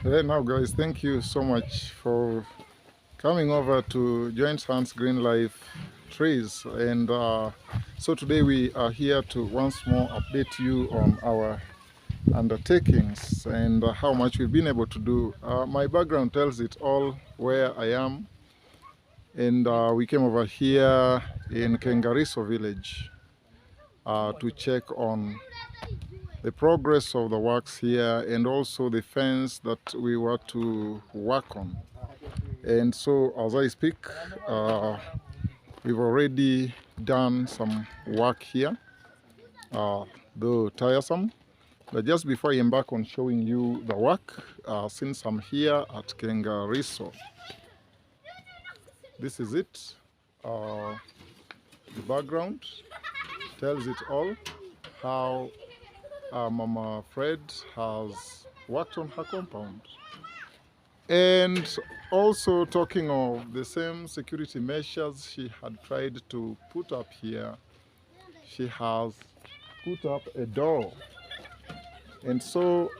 Hey, now guys, thank you so much for coming over to Joint Hands Green Life Trees. And so today we are here to once more update you on our undertakings and how much we've been able to do. My background tells it all where I am. And we came over here in Kangariso village to check on the progress of the works here and also the fence that we were to work on. And so as I speak, we've already done some work here, though tiresome. But just before I embark on showing you the work, since I'm here at Kangariso, this is it. The background tells it all, how Mama Fred has worked on her compound. And also talking of the same security measures she had tried to put up here, she has put up a door. And so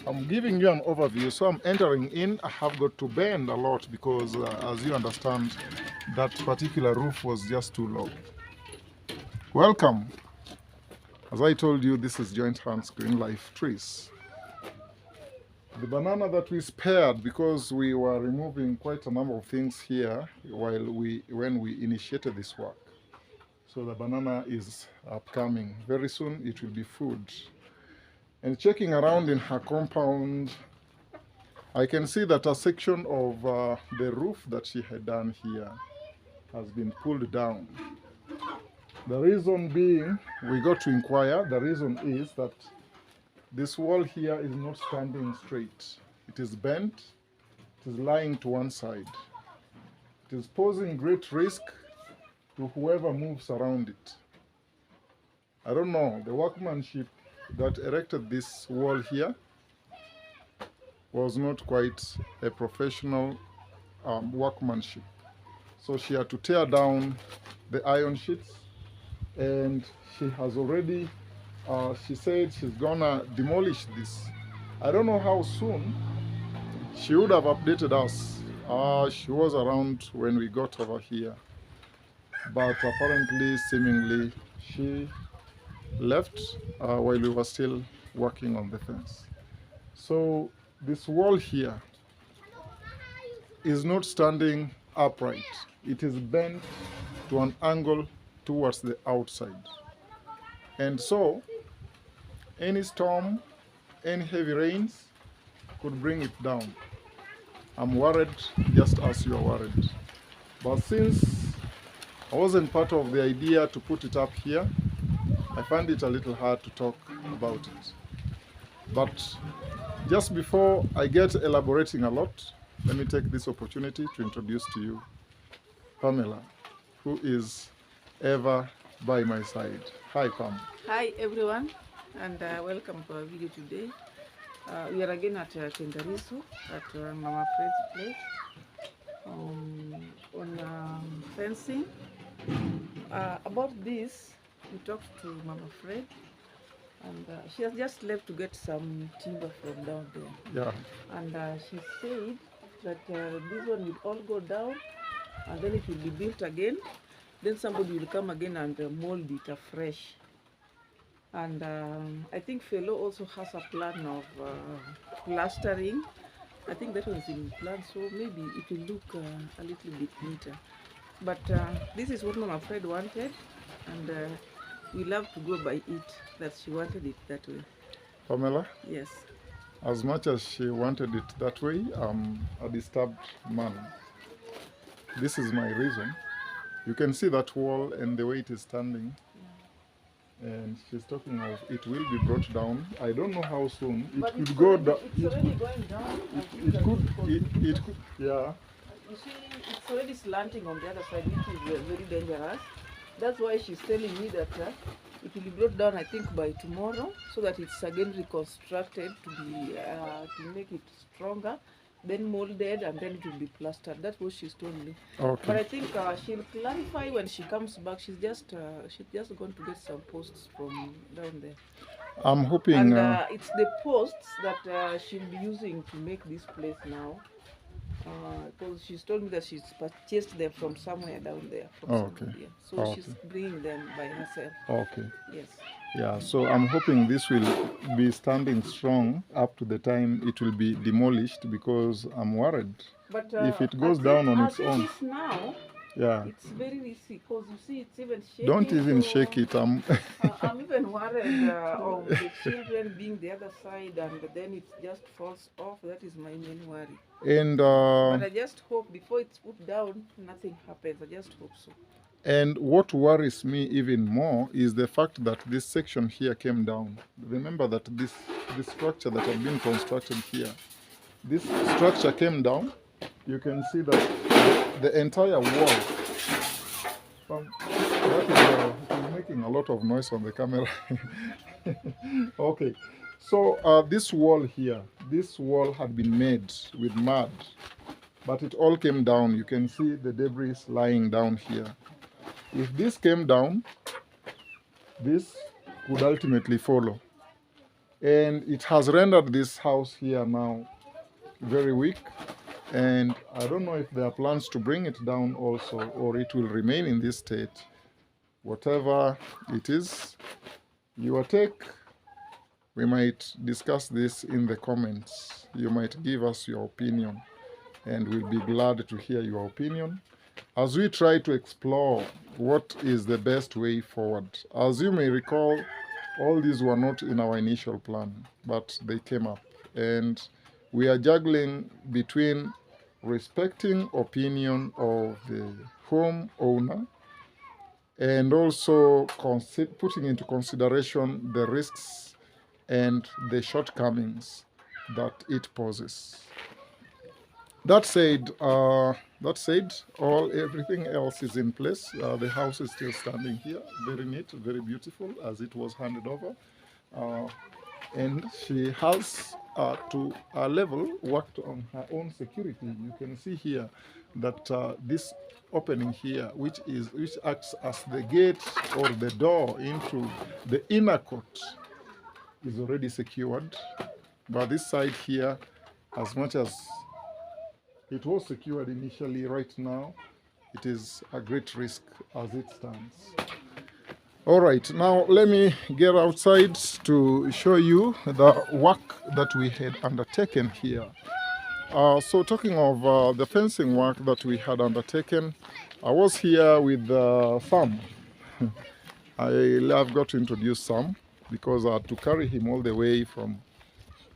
I'm giving you an overview. So I'm entering in. I have got to bend a lot because as you understand, that particular roof was just too low. Welcome. As I told you, this is Joint Hands Green Life Trees. The banana that we spared because we were removing quite a number of things here when we initiated this work. So the banana is upcoming. Very soon it will be food. And checking around in her compound, I can see that a section of the roof that she had done here has been pulled down. The reason being, we got to inquire, the reason is that this wall here is not standing straight. It is bent, it is lying to one side. It is posing great risk to whoever moves around it. I don't know, the workmanship that erected this wall here was not quite a professional workmanship. So she had to tear down the iron sheets, and she has already she said she's gonna demolish this. I don't know how soon. She would have updated us. She was around when we got over here, but apparently, seemingly, she left while we were still working on the fence. So this wall here is not standing upright. It is bent to an angle towards the outside. And so any storm, any heavy rains could bring it down. I'm worried just as you are worried. But since I wasn't part of the idea to put it up here, I find it a little hard to talk about it. But just before I get elaborating a lot, let me take this opportunity to introduce to you Pamela, who is ever by my side. Hi, Pam. Hi everyone, and welcome to our video today. We are again at Kangariso at Mama Fred's place on fencing. About this, we talked to Mama Fred, and she has just left to get some timber from down there. Yeah. And she said that this one will all go down, and then it will be built again. Then somebody will come again and mold it afresh. And I think Fellow also has a plan of plastering. I think that one's in plan, so maybe it will look a little bit neater. But this is what Mama Fred wanted, and we love to go by it, that she wanted it that way. Pamela, Yes. as much as she wanted it that way, I'm a disturbed man. This is my reason. You can see that wall and the way it is standing. And she's talking of it will be brought down. I don't know how soon. It But could go down. it's already going down. It could, yeah. You see, it's already slanting on the other side, which is very dangerous. That's why she's telling me that it will be brought down, I think, by tomorrow, so that it's again reconstructed to make it stronger, then molded, and then it will be plastered. That's what she's told me. Okay. But I think she'll clarify when she comes back. She's just going to get some posts from down there. I'm hoping. And it's the posts that she'll be using to make this place now. Because she's told me that she's purchased them from somewhere down there, from Okay. somebody. So Okay. she's bringing them by herself. Okay. Yes. Yeah, so I'm hoping this will be standing strong up to the time it will be demolished, because I'm worried But if it goes down on its own. This now, Yeah. it's very risky because you see it's even shaking. Don't even so, shake it. I'm even worried of the children being the other side, and then it just falls off. That is my main worry. And But I just hope before it's put down, nothing happens. I just hope so. and what worries me even more is the fact that this section here came down. Remember that this structure that had been constructed here, this structure came down. You can see that the entire wall. That is making a lot of noise on the camera. Okay, so this wall here, this wall had been made with mud, but it all came down. You can see the debris lying down here. If this came down, this would ultimately follow. And it has rendered this house here now very weak. And I don't know if there are plans to bring it down also, or it will remain in this state. Whatever it is, your take, we might discuss this in the comments. You might give us your opinion, and we'll be glad to hear your opinion as we try to explore what is the best way forward. As you may recall, all these were not in our initial plan, but they came up. And we are juggling between respecting opinion of the homeowner and also putting into consideration the risks and the shortcomings that it poses. That said, everything else is in place. The house is still standing here, very neat, very beautiful, as it was handed over. And she has, to a level, worked on her own security. You can see here that this opening here, which acts as the gate or the door into the inner court, is already secured. But this side here, as much as it was secured initially, right now it is a great risk as it stands. All right, now let me get outside to show you the work that we had undertaken here. So talking of the fencing work that we had undertaken, I was here with Sam. I've got to introduce Sam because I had to carry him all the way from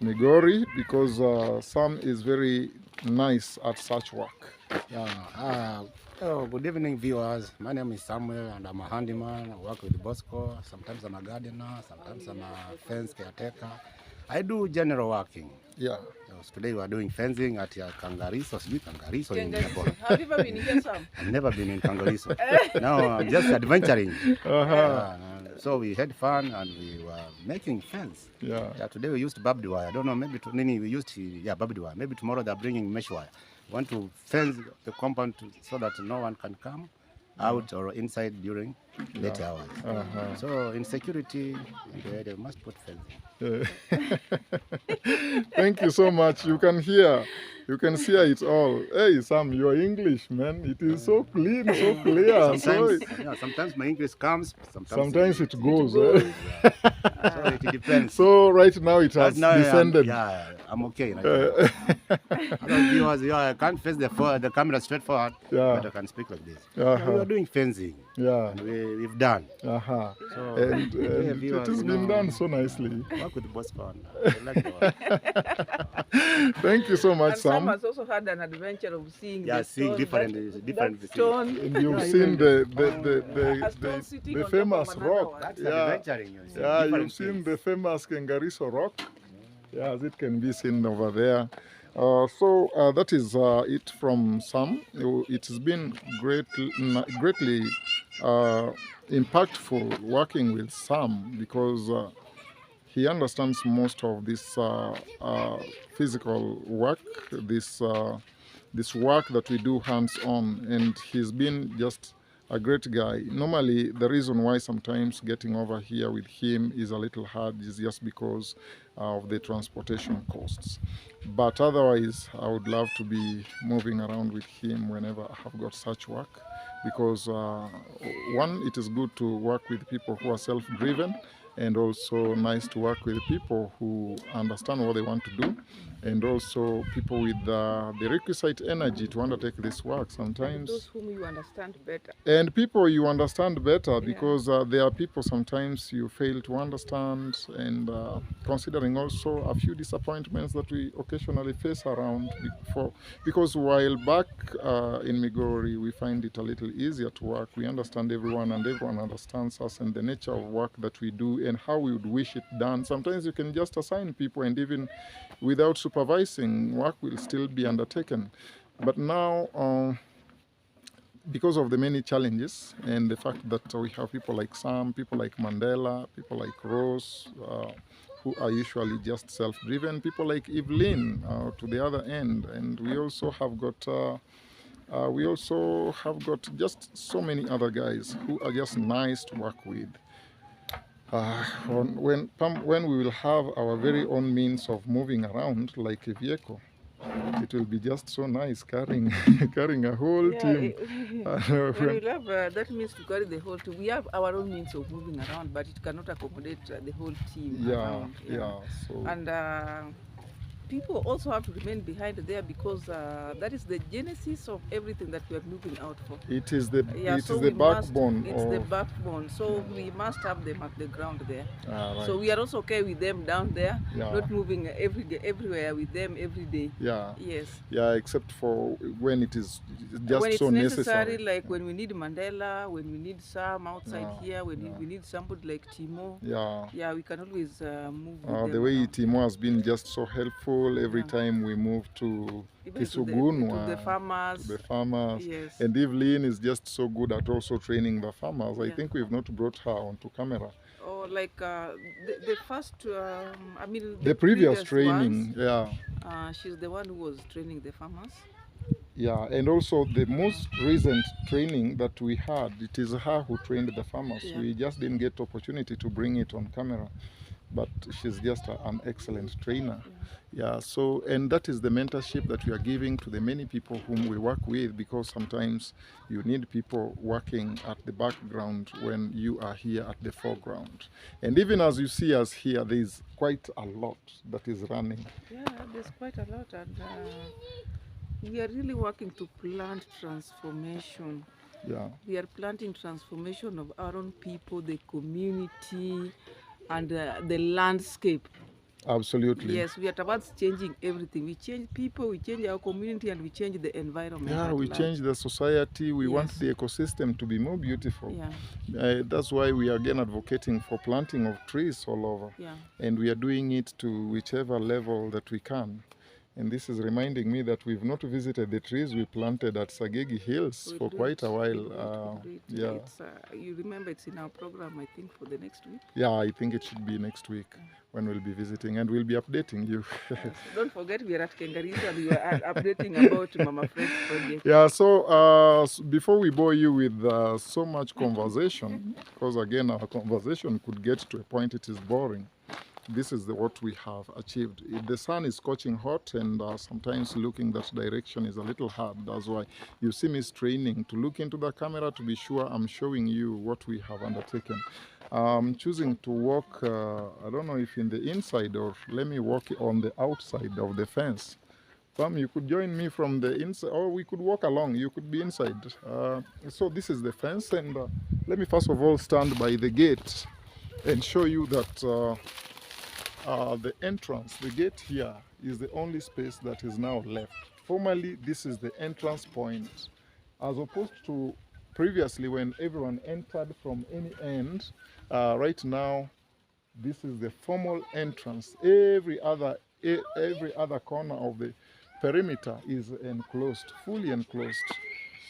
Migori, because Sam is very nice at such work. Yeah. Good evening, viewers. My name is Samuel, and I'm a handyman. I work with Bosco. Sometimes I'm a gardener. Sometimes I'm a fence caretaker. I do general working. Yeah. So today we are doing fencing at Kangariso. Kangariso in Kangariso. Have you ever been here, Sam? I've never been in Kangariso. No, I'm just adventuring. So we had fun and we were making fence. Yeah. Today we used barbed wire. I don't know, maybe we used barbed wire. Maybe tomorrow they're bringing mesh wire. We want to fence the compound so that no one can come out or inside during late hours. So in security, they must put fencing. Thank you so much. You can hear it all. Hey, Sam, your English, man, it is so clean, so clear. Sometimes my English comes, sometimes it goes. So it depends. So right now it has descended. I'm okay. Viewers, I can't face the camera straight forward, but I can speak like this. We are doing fencing. Yeah. And we've done. So, and it has been done so nicely. Work with Bosco. Thank you so much, and Sam. has also had an adventure of seeing different stone. And you've seen the famous rock. That's adventuring. You've seen the famous Kangariso rock. Yeah, as it can be seen over there. So that is it from Sam. It has been greatly impactful working with Sam, because he understands most of this physical work, this work that we do hands-on, and he's been just a great guy. Normally, the reason why sometimes getting over here with him is a little hard is just because of the transportation costs. But otherwise, I would love to be moving around with him whenever I have got such work, because one, it is good to work with people who are self-driven, and also nice to work with people who understand what they want to do, and also people with the requisite energy to undertake this work sometimes. Those whom you understand better. And people you understand better, Yeah. because there are people sometimes you fail to understand, and considering also a few disappointments that we occasionally face around because while back in Migori we find it a little easier to work. We understand everyone and everyone understands us and the nature of work that we do and how we would wish it done. Sometimes you can just assign people, and even without supervising, work will still be undertaken. But now, because of the many challenges and the fact that we have people like Sam, people like Mandela, people like Rose, who are usually just self-driven, people like Evelyn to the other end, and we also have got just so many other guys who are just nice to work with. When we will have our very own means of moving around like a vehicle, it will be just so nice carrying carrying a whole team. When we have that means to carry the whole team, we have our own means of moving around, but it cannot accommodate the whole team around. So and people also have to remain behind there, because that is the genesis of everything that we are moving out for. it is the backbone. It's the backbone. So we must have them at the ground there. Right. So we are also okay with them down there, not moving everywhere with them every day. Yes. Except for when it is just when it's so necessary, like when we need Mandela, when we need Sam outside here, when we need somebody like Timo. We can always move with them the way around. Timo has been just so helpful every time we move to Kisugunwa, to the farmers. Yes. And Evelyn is just so good at also training the farmers. I think we've not brought her onto camera. Or like the first, the previous training ones, she's the one who was training the farmers. And also the most recent training that we had, it is her who trained the farmers. We just didn't get opportunity to bring it on camera, but she's just an excellent trainer. So, and that is the mentorship that we are giving to the many people whom we work with, because sometimes you need people working at the background when you are here at the foreground. And even as you see us here, there is quite a lot that is running. There's quite a lot, and we are really working to plant transformation. We are planting transformation of our own people, the community, and the landscape. Absolutely. Yes, we are towards changing everything. We change people, we change our community, and we change the environment. We change the society. We want the ecosystem to be more beautiful. That's why we are again advocating for planting of trees all over. And we are doing it to whichever level that we can. And this is reminding me that we've not visited the trees we planted at Sagegi Hills for quite a while. You remember it's in our program, I think, for the next week? I think it should be next week when we'll be visiting, and we'll be updating you. Don't forget, we are at Kangariso and we are updating about Mama Fred's project. So before we bore you with so much conversation, because again our conversation could get to a point it is boring, this is what we have achieved. The sun is scorching hot, and sometimes looking that direction is a little hard. That's why you see me straining to look into the camera to be sure I'm showing you what we have undertaken. I'm choosing to walk, I don't know if in the inside, or let me walk on the outside of the fence. Pam, you could join me from the inside, or we could walk along. You could be inside. So this is the fence, and let me first of all stand by the gate and show you that the entrance, the gate here, is the only space that is now left. Formerly, this is the entrance point, as opposed to previously when everyone entered from any end. Right now, this is the formal entrance. Every other corner of the perimeter is enclosed, fully enclosed.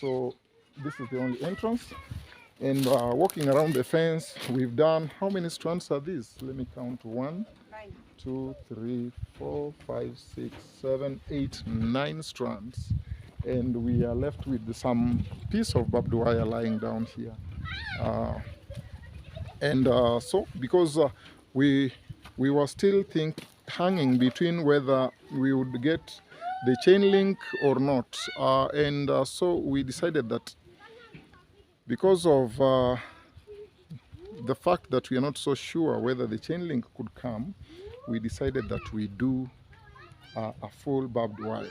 So this is the only entrance. And walking around the fence, we've done, how many strands are these? Let me count. 1, 2, 3, 4, 5, 6, 7, 8, 9 strands. and we are left with some piece of barbed wire lying down here. So because we were still hanging between whether we would get the chain link or not, so we decided that because of the fact that we are not so sure whether the chain link could come, we decided that we do a full barbed wire.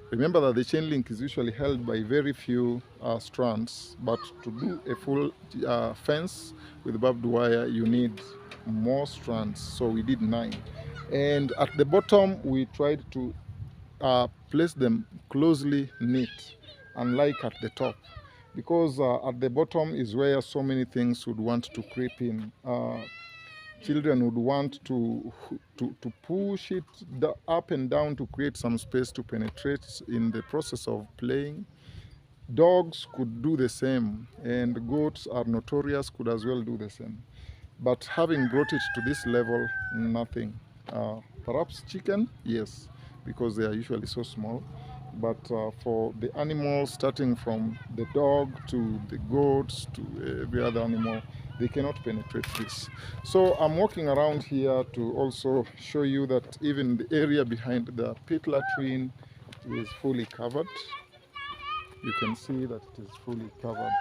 Remember that the chain link is usually held by very few strands, but to do a full fence with barbed wire, you need more strands. So we did 9. And at the bottom, we tried to place them closely knit, unlike at the top. Because at the bottom is where so many things would want to creep in. Children would want to push it up and down to create some space to penetrate in the process of playing. Dogs could do the same, and goats are notorious, could as well do the same. But having brought it to this level, nothing. Perhaps chicken, yes, because they are usually so small. But for the animals, starting from the dog to the goats to every other animal, they cannot penetrate this. So I'm walking around here to also show you that even the area behind the pit latrine is fully covered. You can see that it is fully covered,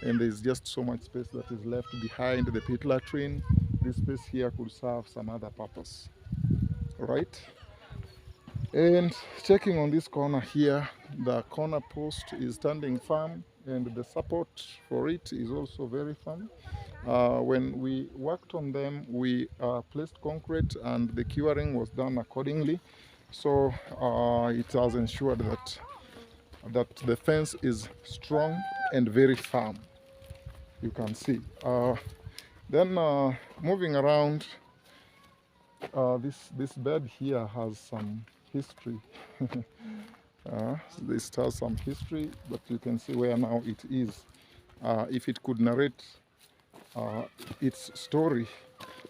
and there's just so much space that is left behind the pit latrine. This space here could serve some other purpose, right? And checking on this corner here, the corner post is standing firm, and the support for it is also very firm. When we worked on them, we placed concrete, and the curing was done accordingly. So it has ensured that the fence is strong and very firm. You can see. Then moving around, this bed here has some history. This has some history, but you can see where now it is. If it could narrate its story.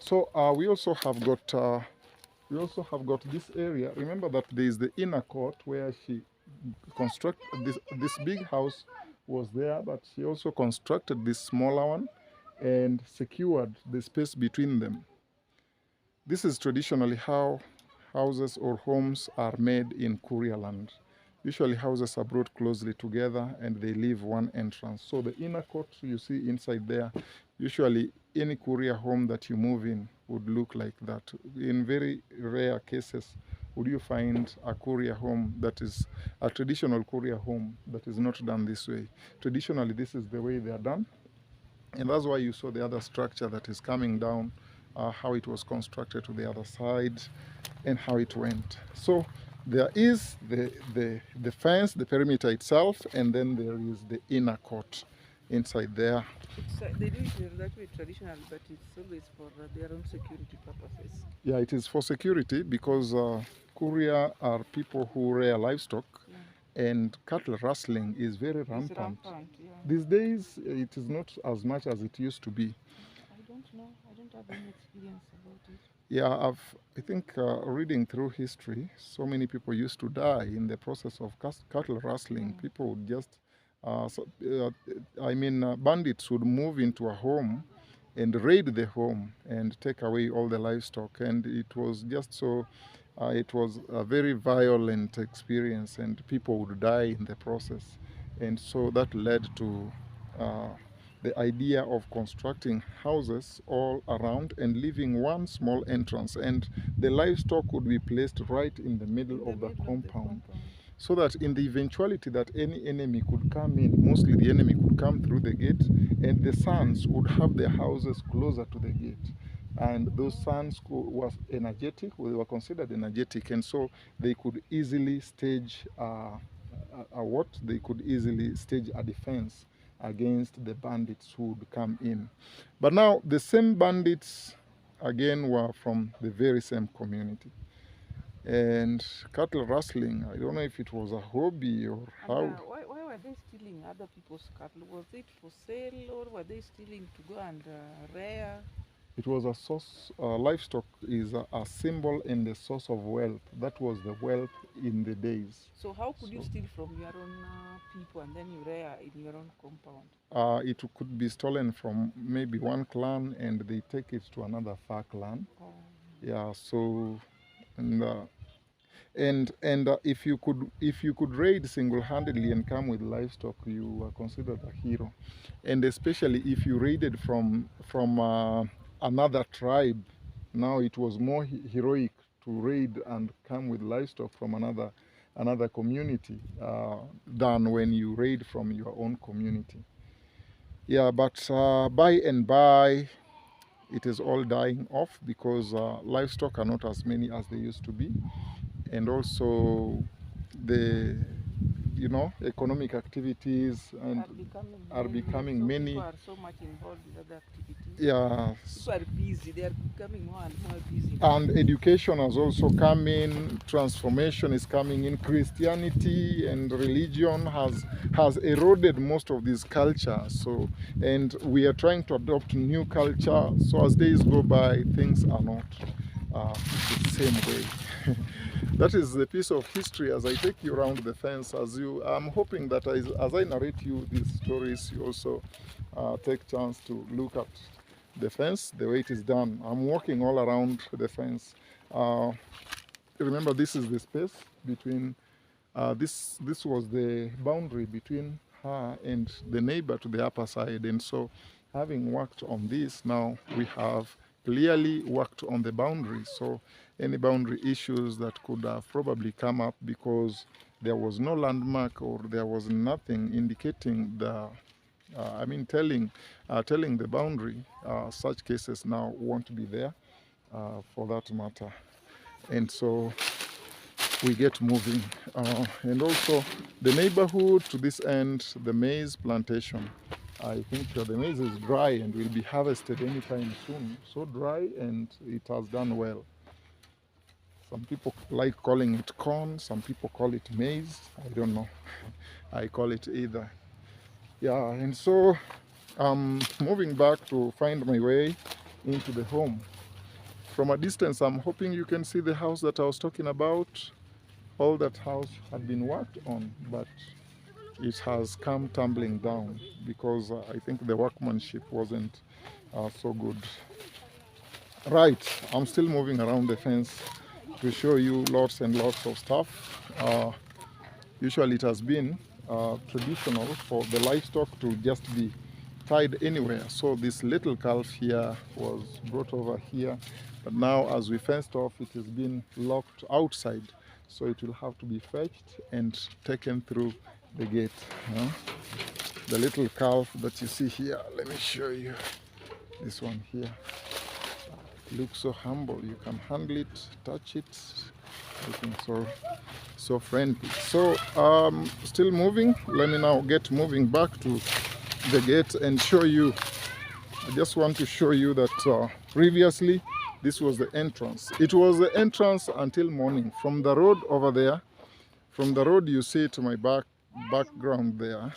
So we also have got this area. Remember that there is the inner court where she constructed this big house was there, but she also constructed this smaller one and secured the space between them. This is traditionally how houses or homes are made in Kuria land. Usually houses are brought closely together and they leave one entrance. So the inner court you see inside there, usually any Kuria home that you move in would look like that. In very rare cases, would you find a Kuria home that is a traditional Kuria home that is not done this way. Traditionally, this is the way they are done. And that's why you saw the other structure that is coming down, how it was constructed to the other side and how it went. So there is the fence, the perimeter itself, and then there is the inner court inside there. They do it that way traditional, but it's always for their own security purposes. Yeah, it is for security because Kuria are people who rear livestock, and cattle rustling is very rampant. Yeah. These days, it is not as much as it used to be. I don't know. I don't have any experience about it. Yeah, I think reading through history, so many people used to die in the process of cattle rustling. People would just, bandits would move into a home and raid the home and take away all the livestock. And it was just so, it was a very violent experience, and people would die in the process. And so that led to the idea of constructing houses all around and leaving one small entrance, and the livestock would be placed right in the middle of the compound, so that in the eventuality that any enemy could come in, mostly the enemy could come through the gate, and the sons would have their houses closer to the gate. And those sons was energetic, they were considered energetic, and so they could easily stage they could easily stage a defense against the bandits who would come in. But now the same bandits again were from the very same community. And cattle rustling, I don't know if it was a hobby or how. Why were they stealing other people's cattle? Was it for sale, or were they stealing to go and rear? It was a source, livestock is a symbol and a source of wealth. That was the wealth in the days. So how could you So- steal from your own people and then you rear in your own compound? It could be stolen from maybe one clan and they take it to another far clan. Oh. Yeah, so and if you could raid single-handedly and come with livestock, you were considered a hero. And especially if you raided from another tribe, now it was more heroic to raid and come with livestock from another community than when you raid from your own community. Yeah, but by and by, it is all dying off because livestock are not as many as they used to be, and also the economic activities and are becoming so many. People are so much involved in other activities. Yeah, People are busy. They are becoming more and more busy. and education has also come in, transformation is coming in, Christianity and religion has eroded most of this culture, so, and we are trying to adopt new culture, so as days go by, things are not the same way. That is the piece of history as I take you around the fence. I'm hoping that as I narrate you these stories, you also take chance to look at the fence, the way it is done. I'm walking all around the fence. Remember, this is the space between, this was the boundary between her and the neighbor to the upper side. And so having worked on this, now we have clearly worked on the boundary. So any boundary issues that could have probably come up because there was no landmark or there was nothing indicating the telling the boundary, such cases now won't be there for that matter. And so we get moving. And also the neighborhood to this end, the maize plantation. I think the maize is dry and will be harvested anytime soon. So dry and it has done well. Some people like calling it corn, some people call it maize. I don't know. I call it either. Yeah, and so I'm moving back to find my way into the home. From a distance, I'm hoping you can see the house that I was talking about. All that house had been worked on, but it has come tumbling down because I think the workmanship wasn't so good. Right, I'm still moving around the fence to show you lots and lots of stuff. Usually it has been traditional for the livestock to just be tied anywhere. So this little calf here was brought over here, but now as we fenced off, it has been locked outside. So it will have to be fetched and taken through the gate. The little calf that you see here, let me show you. This one here. It looks so humble. You can handle it, touch it. Looking so friendly. So still moving. Let me now get moving back to the gate and show you. I just want to show you that previously this was the entrance. It was the entrance until morning. From the road over there, from the road you see to my background there,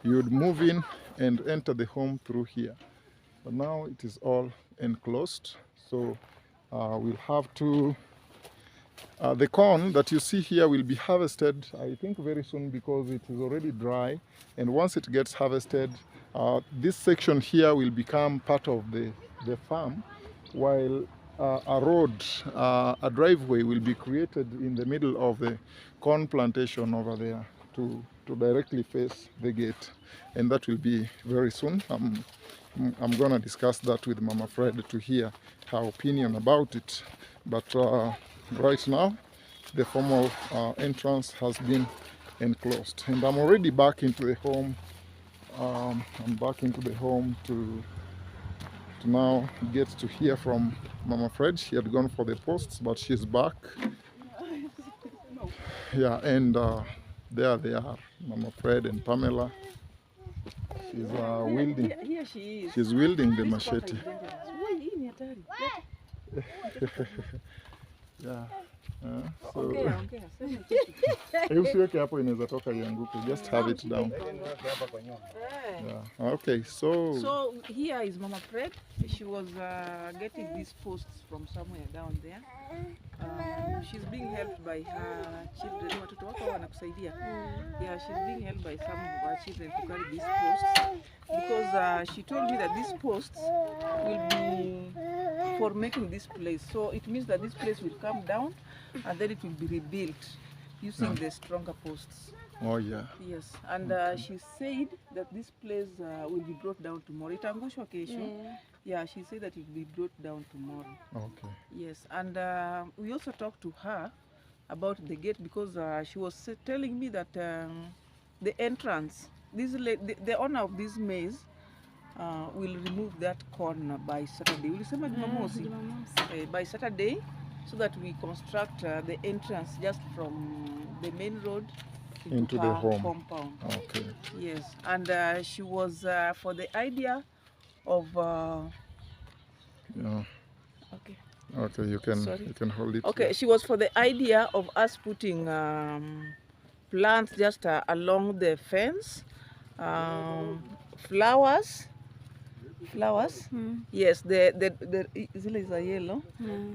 you would move in and enter the home through here. But now it is all enclosed. So we'll have to, the corn that you see here will be harvested, I think, very soon because it is already dry. And once it gets harvested, this section here will become part of the farm, while a road, a driveway will be created in the middle of the corn plantation over there to directly face the gate. And that will be very soon. I'm gonna discuss that with Mama Fred to hear her opinion about it. But right now, the formal entrance has been enclosed. And I'm already back into the home. I'm back into the home to now get to hear from Mama Fred. She had gone for the posts, but she's back. Yeah, and there they are, Mama Fred and Pamela. She's wielding. Here she is. She's wielding the This part machete. is dangerous. Why, hii ni hatari. Yeah. So Ongea, sema kitu. usiweke hapo, inaweza toka ianguke. Just have it down. Yeah. Okay. So here is Mama Fred. She was getting these posts from somewhere down there. She's being helped by her children. Watoto wako wanakusaidia. Yeah, she's being helped by some of her children to carry these posts because she told me that these posts will be for making this place. So it means that this place will come down and then it will be rebuilt using the stronger posts. Oh yeah. Yes, and she said that this place will be brought down tomorrow. Itangushwa kesho. Yeah, she said that it will be brought down tomorrow. Okay. Yes, and we also talked to her about the gate because she was telling me that the entrance, the owner of this maze will remove that corner by Saturday. Ulisema Jumamosi? By Saturday, so that we construct the entrance just from the main road into the her home compound. Okay. Yes, and she was for the idea of Yeah. okay. Okay, you can hold it. Okay, she was for the idea of us putting plants just along the fence, flowers. Yes, the is a yellow.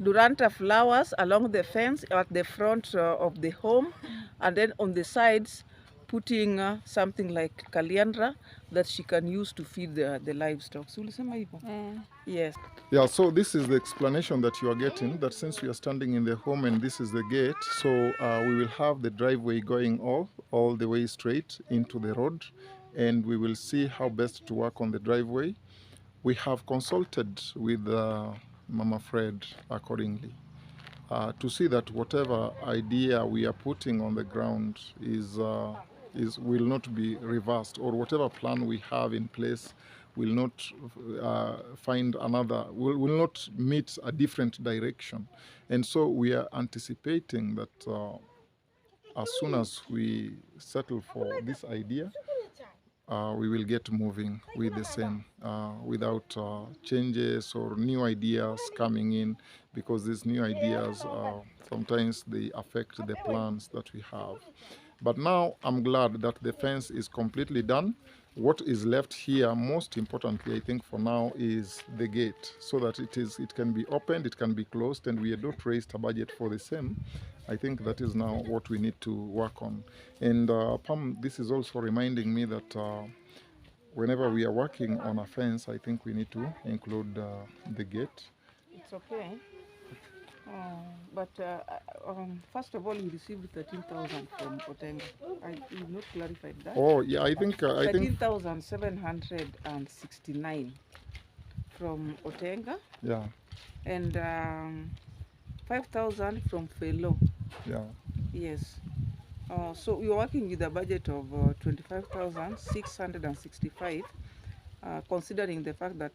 Duranta flowers along the fence at the front of the home, and then on the sides putting something like caliandra that she can use to feed the livestock. So ulisema hivyo? Yes. Yeah, so this is the explanation that you are getting, that since we are standing in the home and this is the gate, so we will have the driveway going all the way straight into the road, and we will see how best to work on the driveway. We have consulted with Mama Fred accordingly to see that whatever idea we are putting on the ground will not be reversed, or whatever plan we have in place will not will not meet a different direction. And so we are anticipating that as soon as we settle for this idea, we will get moving with the same without changes or new ideas coming in, because these new ideas sometimes they affect the plans that we have. But now I'm glad that the fence is completely done. What is left here, most importantly, I think for now, is the gate, so that it can be opened, it can be closed, and we had not raised a budget for the same. I think that is now what we need to work on. And Pam, this is also reminding me that whenever we are working on a fence, I think we need to include the gate. It's okay. But first of all, we received 13,000 from Otenga. You've not clarified that. Oh yeah, I think 13,769 from Otenga. Yeah. And 5,000 from Fellow. Yeah. Yes. So we are working with a budget of 25,665, considering the fact that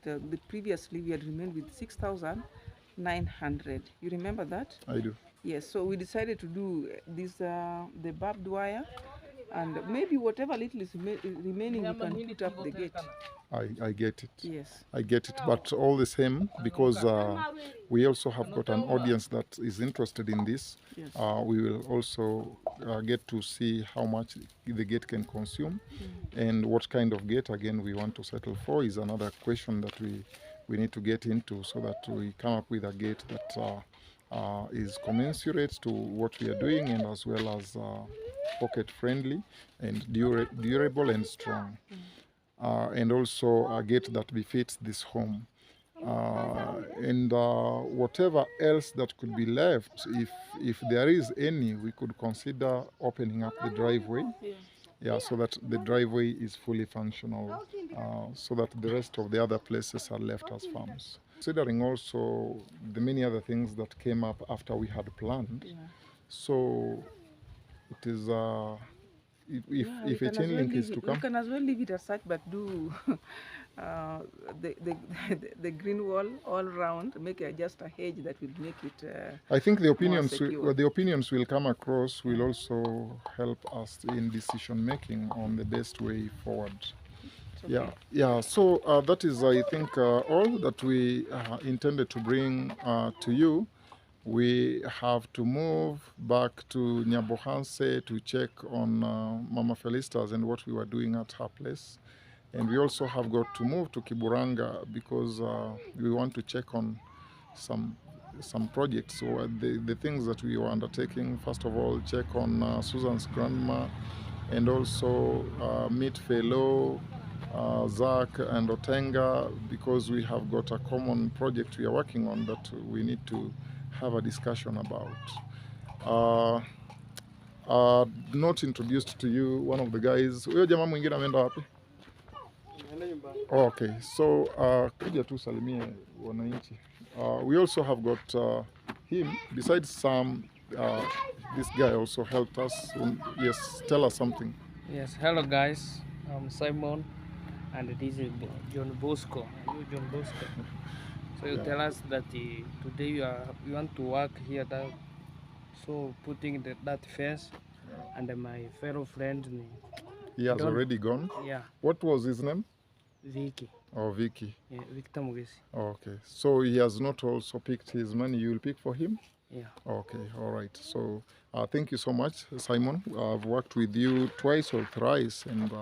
previously we had remained with 6,900. You remember that? I do. Yes. So we decided to do this the barbed wire, and maybe whatever little is remaining, we can put up the gate. I get it. Yes. I get it. But all the same, because we also have got an audience that is interested in this, Yes. we will also get to see how much the gate can consume, and what kind of gate, again, we want to settle for is another question that we need to get into, so that we come up with a gate that is commensurate to what we are doing, and as well as pocket friendly and durable and strong. And also a gate that befits this home. And whatever else that could be left, if there is any, we could consider opening up the driveway. Yeah, so that the driveway is fully functional, so that the rest of the other places are left as farms. Considering also the many other things that came up after we had planned, so it is if a chain link is to come. We can as well leave it as such, but do the green wall all round, make just a hedge that will make it. I think the the opinions will come across will also help us in decision making on the best way forward. Okay. Yeah. So that is, I think, all that we intended to bring to you. We have to move back to Nyabohanse to check on Mama Felicitas and what we were doing at her place. And we also have got to move to Kiburanga because we want to check on some projects. So the things that we were undertaking, first of all, check on Susan's grandma, and also meet fellow Zach and Otenga, because we have got a common project we are working on that we need to have a discussion about. Not introduced to you one of the guys. Huyo jamaa mwingine ameenda wapi? Oh, okay, so kuja tu salimie wananchi. We also have got him, besides Sam. This guy also helped us. Yes, tell us something. Yes, hello guys, I'm Simon and this is John Bosco. You John Bosco. So you Yeah. tell us that today you want to work here, so putting that fence, and my fellow friend, He has Don. already gone. Yeah, What was his name? Vicky. Oh, Vicky. Yeah, Victor Mugesi. Okay, so he has not also picked his money. You will pick for him? Yeah. Okay, all right. So thank you so much, Simon. I've worked with you twice or thrice, and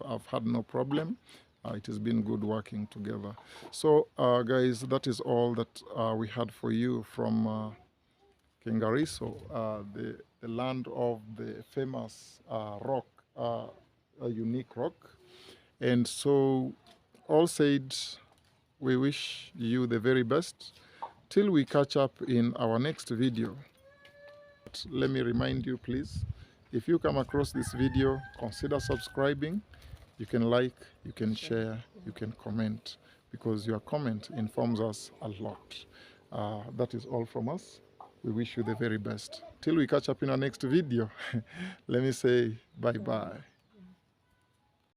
I've had no problem. It has been good working together. So, guys, that is all that we had for you from Kangariso, the land of the famous rock, a unique rock. And so, all said, we wish you the very best till we catch up in our next video. But let me remind you, please, if you come across this video, consider subscribing. You can like, you can share, you can comment, because your comment informs us a lot. That is all from us. We wish you the very best. Till we catch up in our next video, let me say bye-bye.